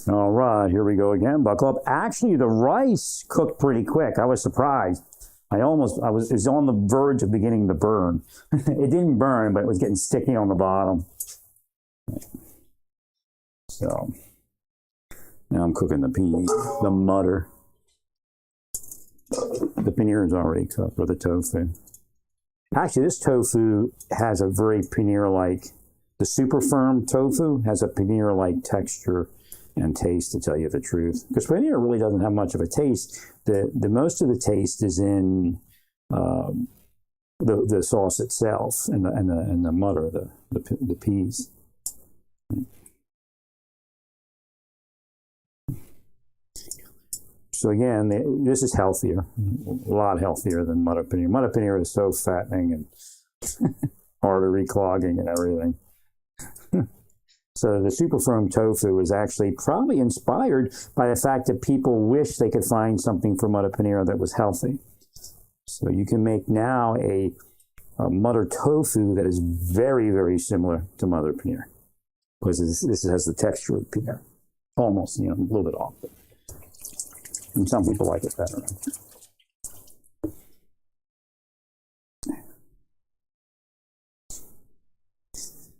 All right, here we go again. Buckle up. Actually, the rice cooked pretty quick. I was surprised. It was on the verge of beginning to burn. It didn't burn, but it was getting sticky on the bottom. So now I'm cooking the peas, the mutter. The paneer is already cooked, or the tofu. Actually, this tofu has a very paneer-like, the super firm tofu has a paneer-like texture and taste, to tell you the truth. Because paneer really doesn't have much of a taste. The most of the taste is in the sauce itself and the mutter, the peas. So again, this is healthier, a lot healthier than mutter paneer. Mutter paneer is so fattening and artery clogging and everything. So the super firm tofu is actually probably inspired by the fact that people wish they could find something for mutter paneer that was healthy. So you can make now a mutter tofu that is very, very similar to mutter paneer, because this has the texture of paneer, almost, a little bit off. And some people like it better.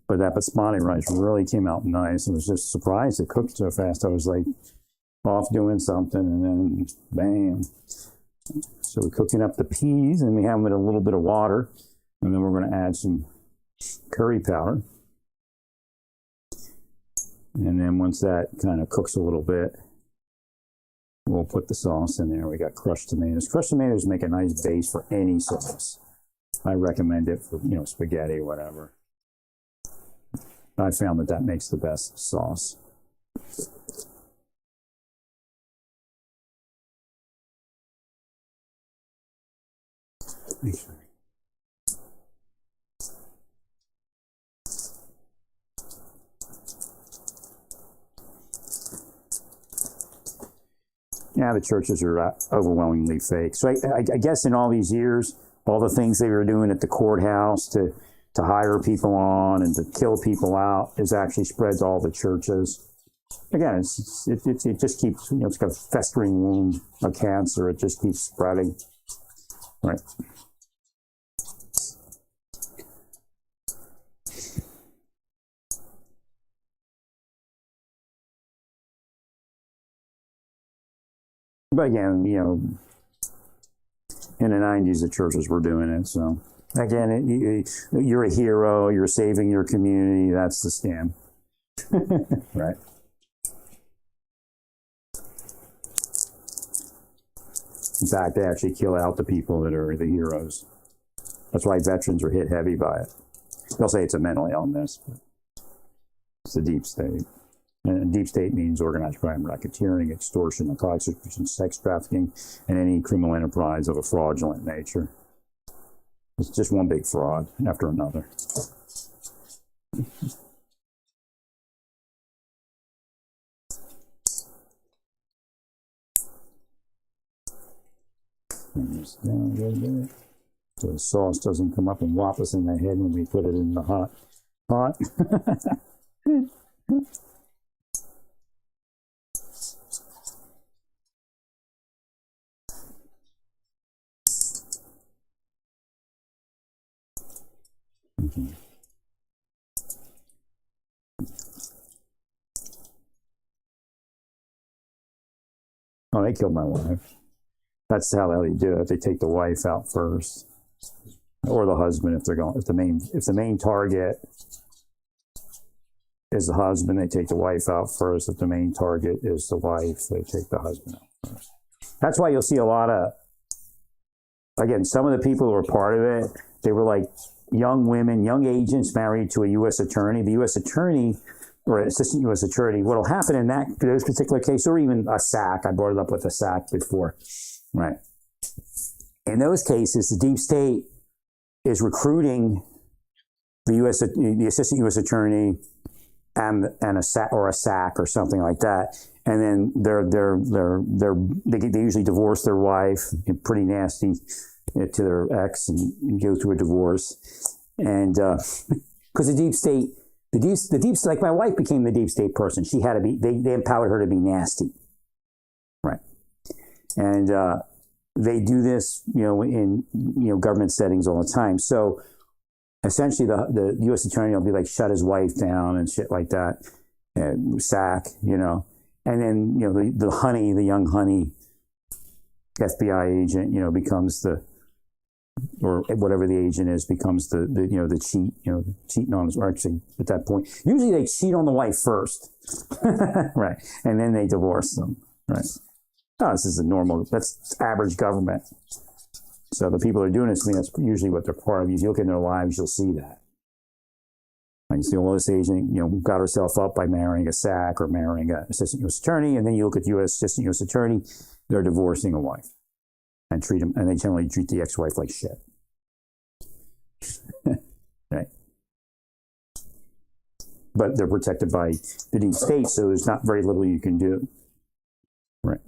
But that basmati rice really came out nice. I was just surprised it cooked so fast. I was like off doing something, and then bam. So we're cooking up the peas, and we have them in a little bit of water, and then we're going to add some curry powder. And then once that kind of cooks a little bit, we'll put the sauce in there. We got crushed tomatoes. Crushed tomatoes make a nice base for any sauce. I recommend it for, spaghetti or whatever. I found that makes the best sauce. Yeah, the churches are overwhelmingly fake. So I guess in all these years, all the things they were doing at the courthouse to hire people on and to kill people out is actually spread to all the churches. Again, it just keeps, it's got a festering wound of cancer. It just keeps spreading. Right. But again, in the 90s, the churches were doing it. So again, you're a hero. You're saving your community. That's the scam. Right. In fact, they actually kill out the people that are the heroes. That's why veterans are hit heavy by it. They'll say it's a mental illness, but it's the deep state. And deep state means organized crime, racketeering, extortion, narcotics distribution, sex trafficking, and any criminal enterprise of a fraudulent nature. It's just one big fraud after another. Bring this down a little bit so the sauce doesn't come up and whop us in the head when we put it in the hot pot. Oh, they killed my wife. That's how they do it. They take the wife out first, or the husband if they're going. If the main target is the husband, they take the wife out first. If the main target is the wife, they take the husband out first. That's why you'll see a lot of. Again, some of the people who were part of it, they were like young women, young agents married to a U.S. attorney. The U.S. attorney or assistant U.S. attorney, what will happen in those particular cases, or even a SAC, I brought it up with a SAC before, right? In those cases, the deep state is recruiting the assistant U.S. attorney and a SAC or something like that, and then they usually divorce their wife, pretty nasty, to their ex, and go through a divorce, and because the deep state, like my wife became the deep state person. She had to be, they empowered her to be nasty. Right. And they do this, in, government settings all the time. So essentially the U.S. attorney will be like, shut his wife down and shit like that. Sack, and then, the young honey FBI agent, becomes or whatever the agent is, becomes the cheating on his, or actually at that point, usually they cheat on the wife first, right, and then they divorce them, right. Oh, this is that's average government. So the people that are doing this to me, that's usually what they're part of. If you look in their lives, you'll see that. And you see, well, this agent, got herself up by marrying a SAC or marrying an assistant U.S. attorney, and then you look at the assistant U.S. attorney, they're divorcing a wife. And they generally treat the ex-wife like shit. Right. But they're protected by the deep state, so there's not very little you can do. Right.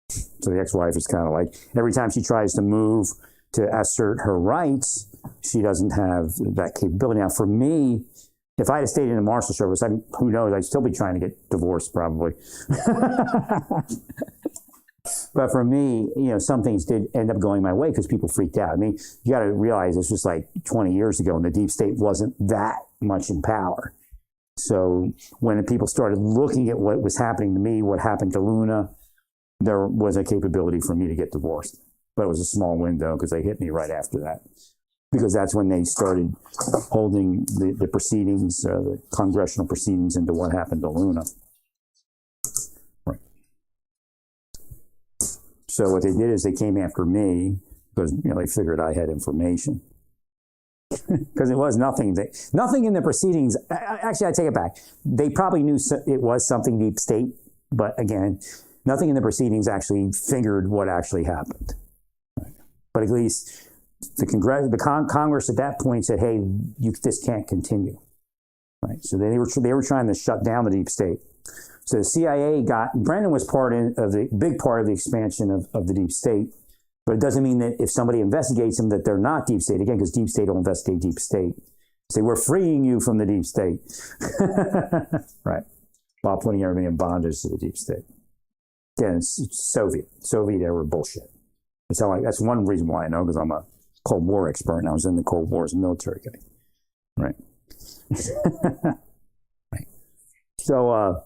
So the ex-wife is kind of like, every time she tries to move to assert her rights, she doesn't have that capability. Now, for me, if I had stayed in the Marshal Service, who knows, I'd still be trying to get divorced probably. But for me, some things did end up going my way because people freaked out. I mean, you got to realize this was like 20 years ago, and the deep state wasn't that much in power. So when people started looking at what was happening to me, what happened to Luna, there was a capability for me to get divorced. But it was a small window because they hit me right after that. Because that's when they started holding the proceedings, the congressional proceedings into what happened to Luna. Right. So what they did is they came after me because they figured I had information. Because it was nothing in the proceedings. Actually, I take it back. They probably knew it was something deep state, but again, nothing in the proceedings actually figured what actually happened. Right. But at least the Congress at that point said, "Hey, this can't continue." Right. So they were trying to shut down the deep state. So the CIA Brennan was big part of the expansion of the deep state. But it doesn't mean that if somebody investigates them that they're not deep state. Again, because deep state will investigate deep state. Say, we're freeing you from the deep state. Right. While putting everything in bondage to the deep state. Again, it's Soviet era bullshit. That's one reason why I know, because I'm a Cold War expert and I was in the Cold War as a military guy. Right. Right. So,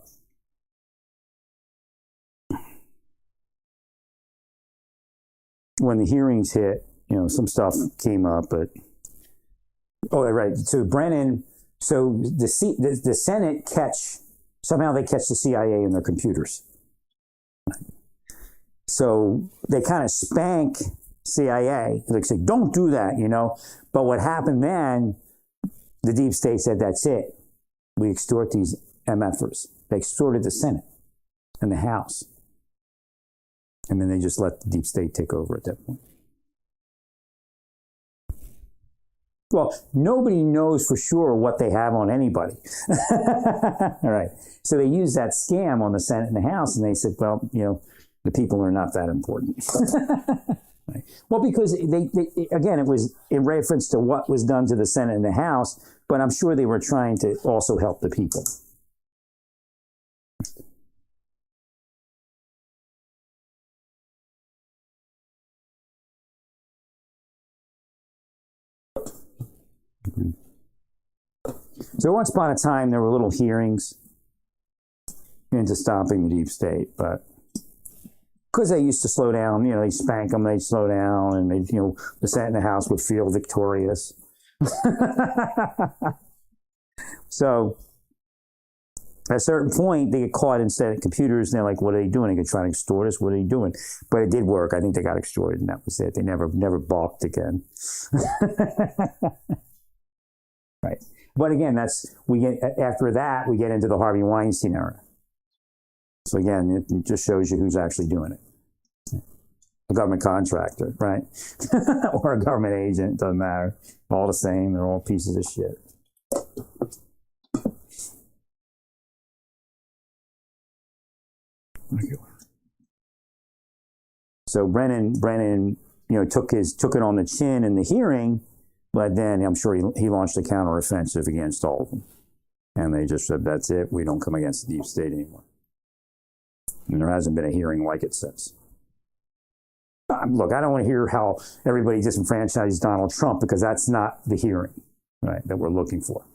when the hearings hit, some stuff came up, but right. So Brennan, the Senate somehow they catch the CIA in their computers. So they kind of spank CIA. They say, don't do that, But what happened then, the deep state said, that's it. We extort these MFers. They extorted the Senate and the House. And then they just let the deep state take over at that point. Well, nobody knows for sure what they have on anybody. All right. So they used that scam on the Senate and the House, and they said, well, the people are not that important. Right. Well, because again, it was in reference to what was done to the Senate and the House, but I'm sure they were trying to also help the people. So once upon a time, there were little hearings into stopping the deep state, but because they used to slow down, they spank them, they'd slow down, and the Senate and the House would feel victorious. So at a certain point, they get caught in Senate computers, and they're like, what are they doing? They could try to extort us. What are they doing? But it did work. I think they got extorted, and that was it. They never balked again. Right. But again, after that, we get into the Harvey Weinstein era. So again, it just shows you who's actually doing it. A government contractor, right? Or a government agent, it doesn't matter. All the same, they're all pieces of shit. So Brennan, took it on the chin in the hearing But then I'm sure he launched a counteroffensive against all of them. And they just said, that's it. We don't come against the deep state anymore. And there hasn't been a hearing like it since. Look, I don't want to hear how everybody disenfranchised Donald Trump, because that's not the hearing, right, that we're looking for.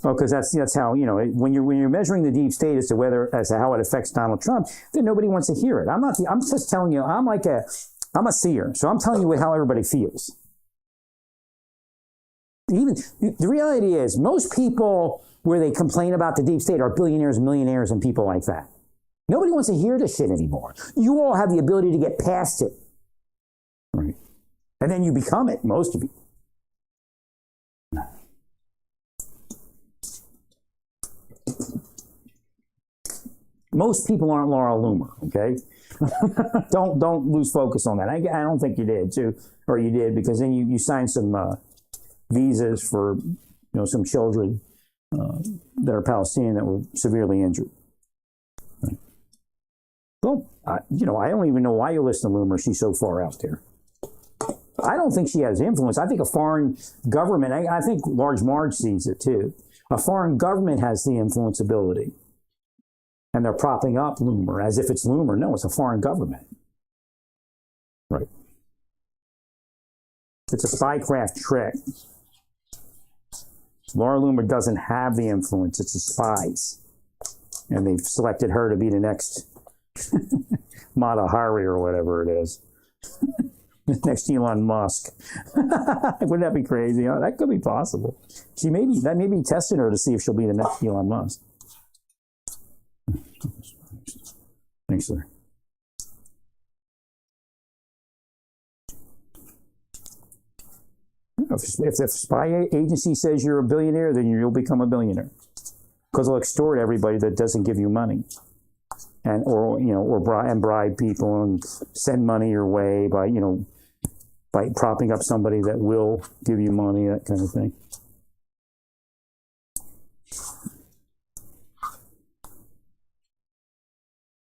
Well, because that's how, you know, when you're measuring the deep state as to how it affects Donald Trump, then nobody wants to hear it. I'm just telling you, I'm a seer, so I'm telling you how everybody feels. Even the reality is, most people where they complain about the deep state are billionaires, millionaires, and people like that. Nobody wants to hear this shit anymore. You all have the ability to get past it, right? And then you become it, most of you. Most people aren't Laura Loomer, okay? don't lose focus on that. I don't think you did too, or you did, because then you signed some visas for some children that are Palestinian that were severely injured. Right. Well, I don't even know why you listen to Loomer. She's so far out there. I don't think she has influence. I think a foreign government. I think Large Marge sees it too. A foreign government has the influence ability. And they're propping up Loomer as if it's Loomer. No, it's a foreign government. Right. It's a spycraft trick. Laura Loomer doesn't have the influence. It's the spies. And they've selected her to be the next Mata Hari or whatever it is. Next Elon Musk. Wouldn't that be crazy? Oh, that could be possible. That may be testing her to see if she'll be the next Elon Musk. Thanks, sir. If the spy agency says you're a billionaire, then you'll become a billionaire, because they'll extort everybody that doesn't give you money, and bribe people and send money your way by propping up somebody that will give you money, that kind of thing.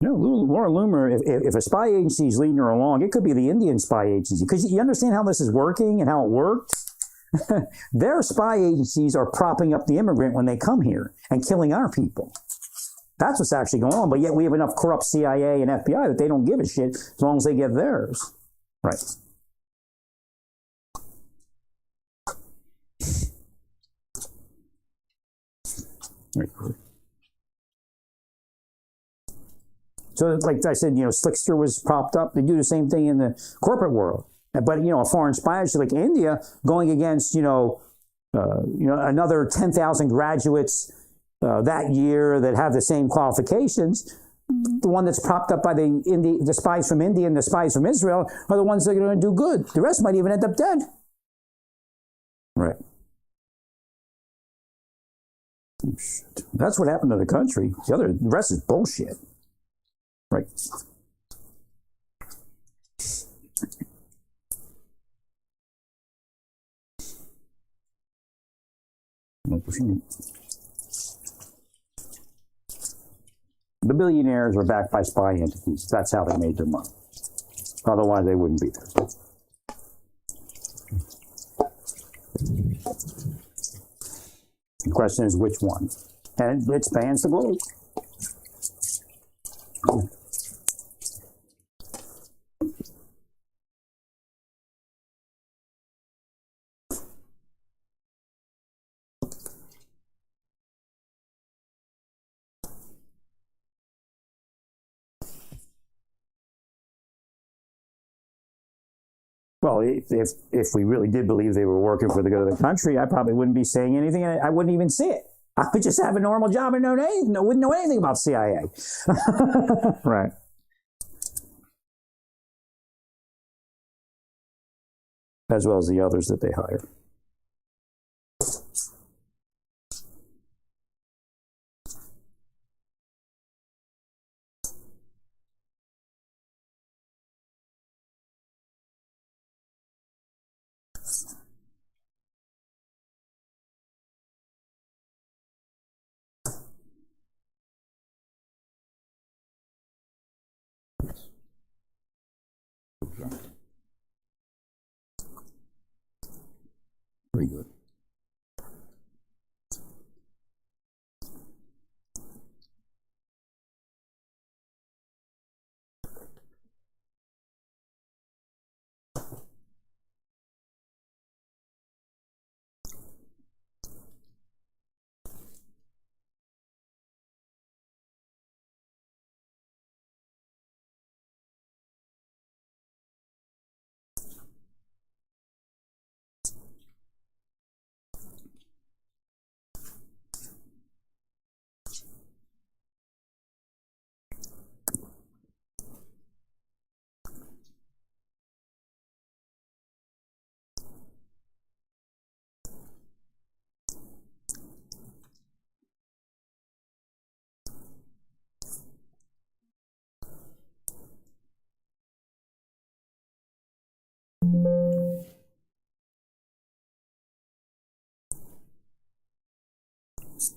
No, Laura Loomer, if a spy agency is leading her along, it could be the Indian spy agency. Because you understand how this is working and how it worked? Their spy agencies are propping up the immigrant when they come here and killing our people. That's what's actually going on. But yet we have enough corrupt CIA and FBI that they don't give a shit as long as they get theirs. Right. Right. So, like I said, Slickster was propped up. They do the same thing in the corporate world. But, a foreign spy agency like India going against, another 10,000 graduates that year that have the same qualifications. The one that's propped up by the spies from India and the spies from Israel are the ones that are going to do good. The rest might even end up dead. Right. Oh, shit. That's what happened to the country. The rest is bullshit. Right. The billionaires are backed by spy entities. That's how they made their money. Otherwise, they wouldn't be there. The question is which one? And it spans the globe. Well, if we really did believe they were working for the good of the country, I probably wouldn't be saying anything. I wouldn't even see it. I would just have a normal job and wouldn't know anything about CIA. Right. As well as the others that they hire. Very good.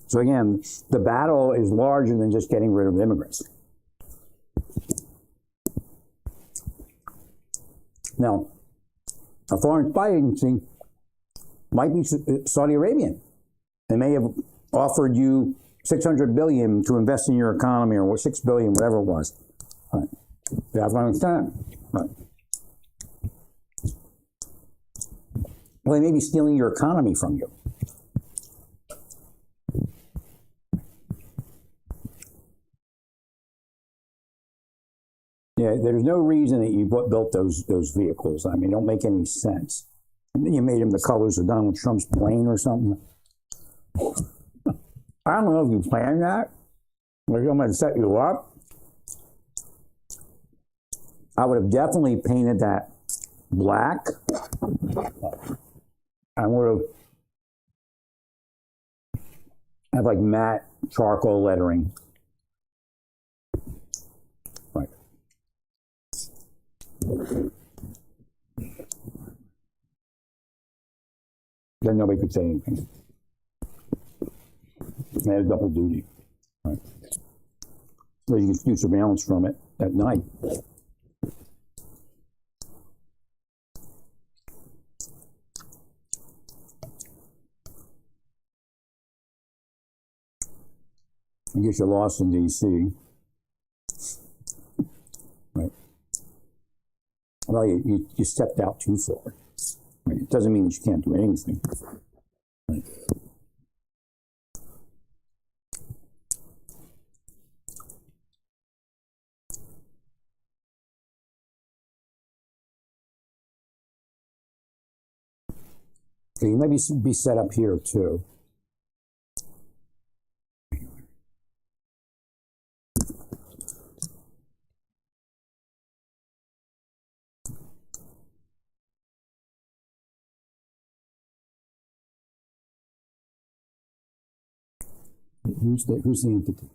So again, the battle is larger than just getting rid of immigrants. Now, a foreign spy agency might be Saudi Arabian. They may have offered you $600 billion to invest in your economy, or $6 billion, whatever it was. Right. You have to understand. Right. Well, they may be stealing your economy from you. Yeah, there's no reason that you built those vehicles. I mean, it don't make any sense. And then you made them the colors of Donald Trump's plane or something. I don't know if you planned that. Like, I'm going to set you up. I would have definitely painted that black. I would have like matte charcoal lettering. Right. Then nobody could say anything. They had double duty. Right. So you can do surveillance from it at night. I guess you're lost in D.C. Right. Well, you stepped out too far. Right. It doesn't mean that you can't do anything. Right. So you might be set up here too. Who's the entity?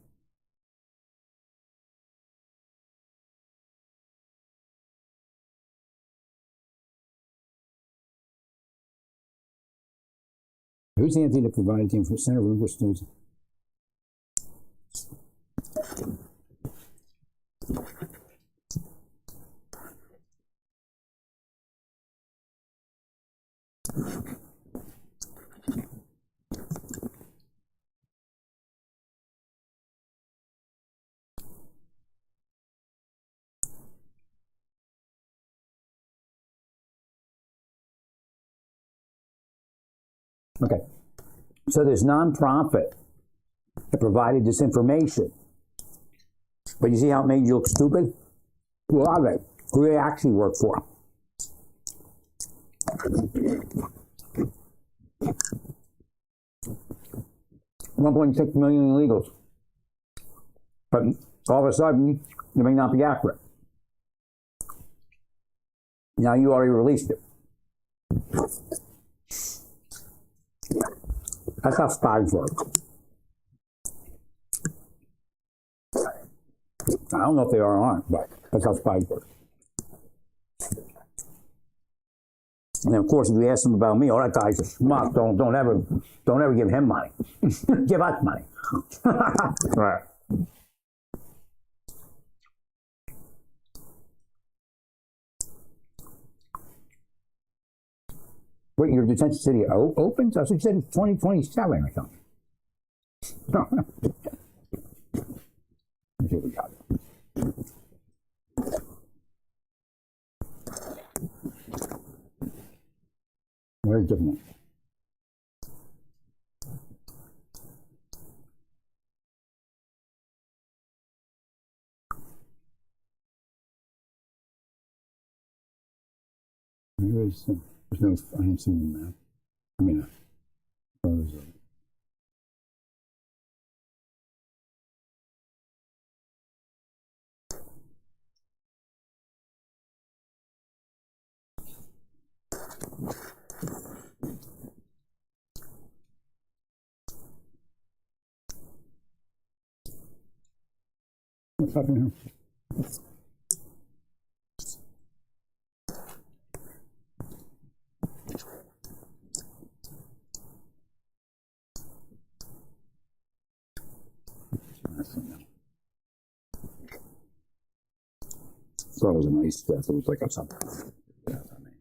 Who's the entity that provided the Center for Universities? Okay, so this nonprofit that provided this information, but you see how it made you look stupid? Who are they? Who do they actually work for? $1.6 million illegals. But all of a sudden, it may not be accurate. Now you already released it. That's how spies work. I don't know if they are or aren't, but that's how spies work. And then, of course, if you ask them about me, oh, that guy's a schmuck. Don't ever give him money. Give us money. Right. Wait, your detention city opens? I thought you said it's 2027 or something. Let's see what we got. Very different. There's no, I haven't seen the map. I mean, photos of it. What's happening here? I thought it was a nice death. It was like a something. Yeah, I mean.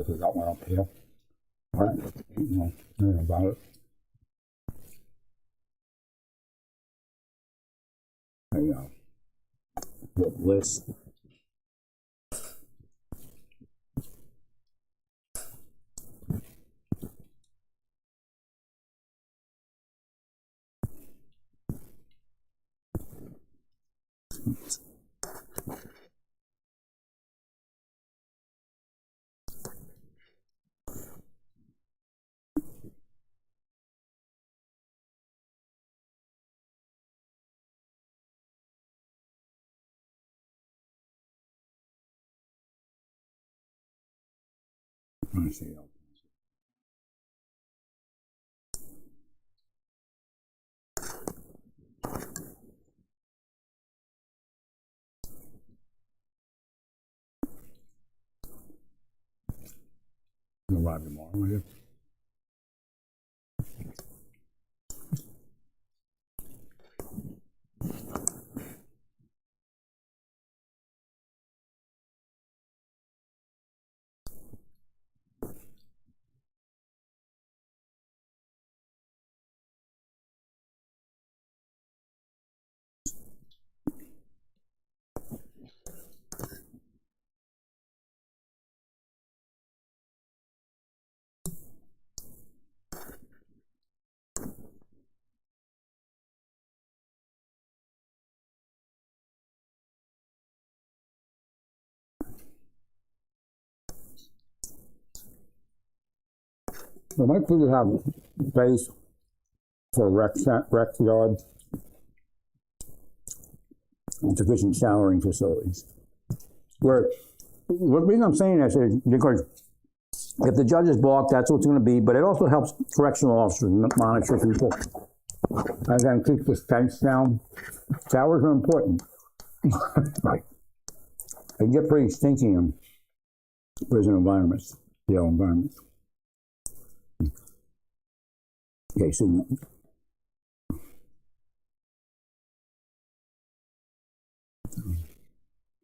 We got one up here. All right, nothing about it. There you go. What list? Let me see. You'll arrive tomorrow, will you? Well, might people have space for rec yard and sufficient showering facilities. Where, the reason I'm saying this is because if the judge is blocked, that's what's going to be, but it also helps correctional officers monitor people. Again, keep the fence down. Showers are important. Right. They get pretty stinky in prison environments, jail environments. Okay, so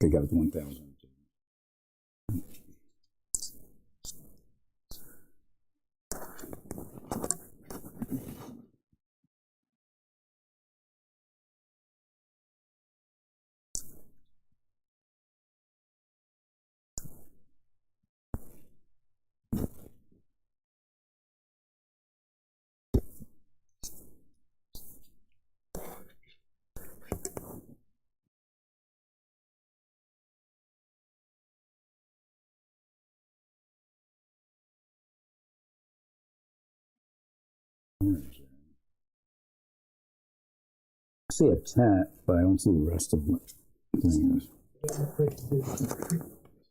they got it to 1,000. I see a tent, but I don't see the rest of the things.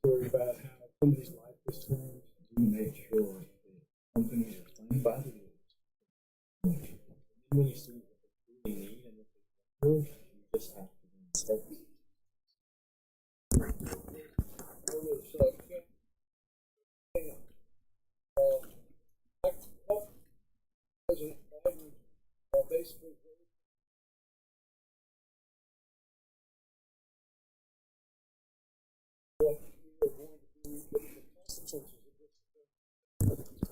Story about how somebody's life was changed. You make sure that companies are playing by the rules. When you see what they really need and what they want, you just have to be steps. President Biden basically what we are going to do with the consequences of this.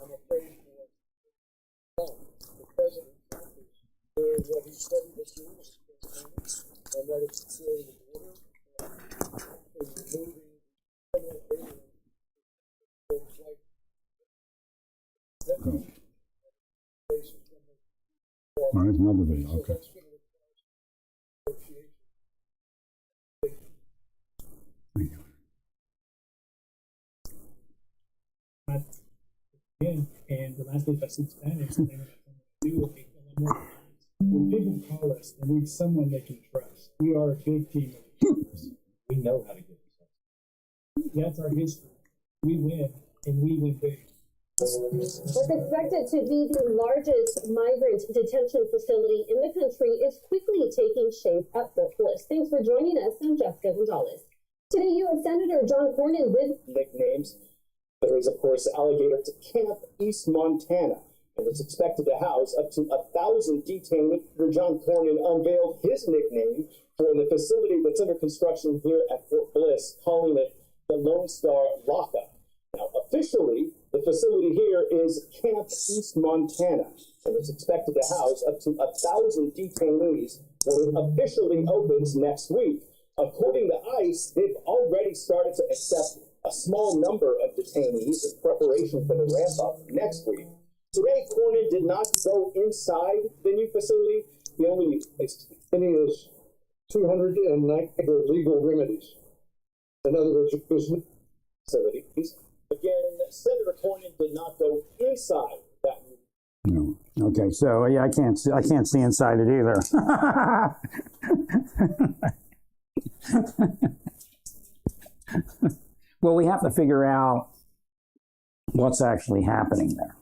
I'm afraid for the president is doing what he said he was doing, and that is securing the border and removing criminal aliens folks like that. All right, another video. So Okay. that's going to require negotiation. Thank you. And the last week I speak Spanish, and I do it. When people call us, they need someone they can trust. We are a big team of leaders. We know how to get results. That's our history. We win, and we win big. What's expected to be the largest migrant detention facility in the country is quickly taking shape at Fort Bliss. Thanks for joining us. I'm Jessica Gonzalez. Today, U.S. Senator John Cornyn with nicknames. There is, of course, Alligator to Camp East Montana, and it's expected to house up to 1,000 detainees. John Cornyn unveiled his nickname for the facility that's under construction here at Fort Bliss, calling it the Lone Star Lockup. Now, officially, the facility here is Camp East Montana, and it's expected to house up to 1,000 detainees when it officially opens next week. According to ICE, they've already started to accept a small number of detainees in preparation for the ramp-up next week. Today, Cornyn did not go inside the new facility. He only Is 290 legal remedies. In other words, facilities. Again, Senator Cornyn did not go inside that room. No. Okay, so yeah, I can't see inside it either. Well, we have to figure out what's actually happening there.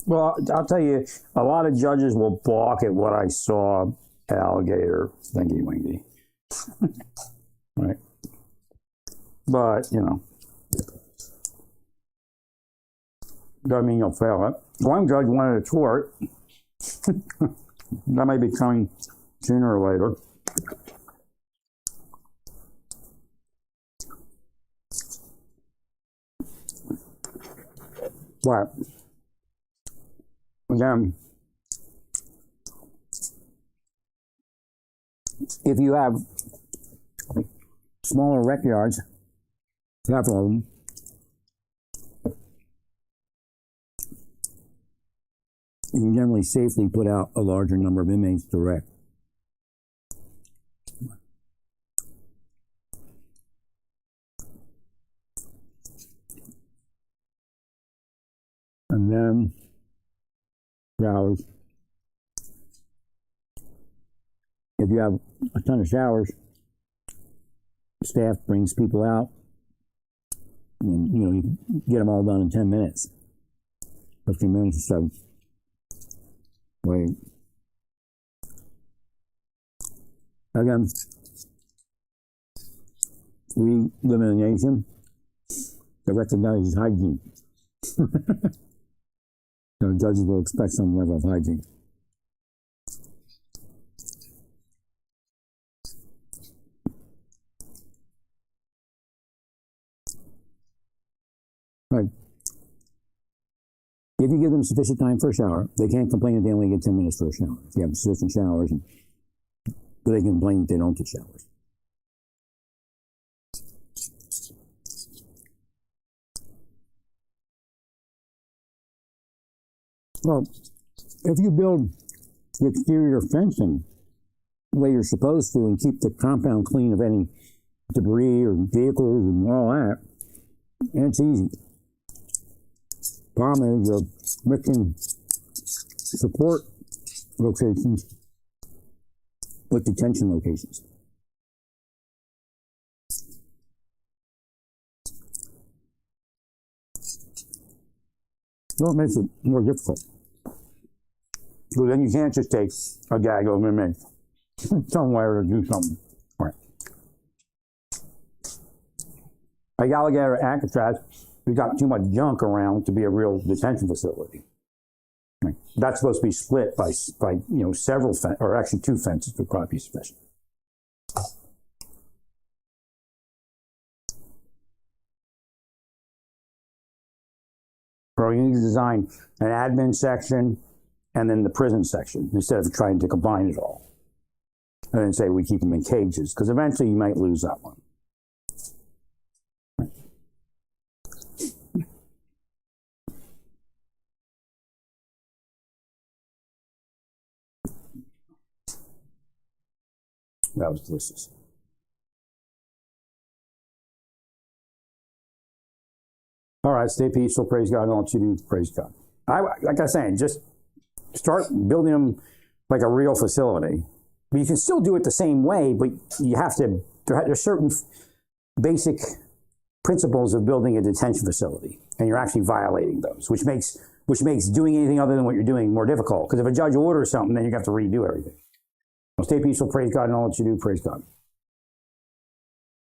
Well, I'll tell you, a lot of judges will balk at what I saw at Alligator Thingy Wingy. Right? But, you know, doesn't mean you'll fail it. One judge wanted a tort. That may be coming sooner or later. But, again, if you have smaller rec yards, several of them, you can generally safely put out a larger number of inmates to rec. And then showers. If you have a ton of showers, staff brings people out, and you know, you get them all done in 10 minutes, 15 minutes or so. Wait. Again, we live in a nation that recognizes hygiene. So judges will expect some level of hygiene. Right. If you give them sufficient time for a shower, they can't complain if they only get 10 minutes for a shower. If you have sufficient showers, but they can complain if they don't get showers. Well, if you build the exterior fencing the way you're supposed to and keep the compound clean of any debris or vehicles and all that, it's easy. Problem is, you're mixing support locations with detention locations. So it makes it more difficult. So then you can't just take a gag of inmates somewhere to do something. Right. Like Alligator Alcatraz, we got too much junk around to be a real detention facility. Right. That's supposed to be split by several or actually 2 fences would probably be sufficient. Or you need to design an admin section and then the prison section instead of trying to combine it all. And then say we keep them in cages, because eventually you might lose that one. That was delicious. All right, stay peaceful, praise God, and all that you do, praise God. Like I was saying, just start building them like a real facility. But you can still do it the same way, but you have to, there's certain basic principles of building a detention facility, and you're actually violating those, which makes doing anything other than what you're doing more difficult. Because if a judge orders something, then you have to redo everything. Well, stay peaceful, praise God, and all that you do, praise God.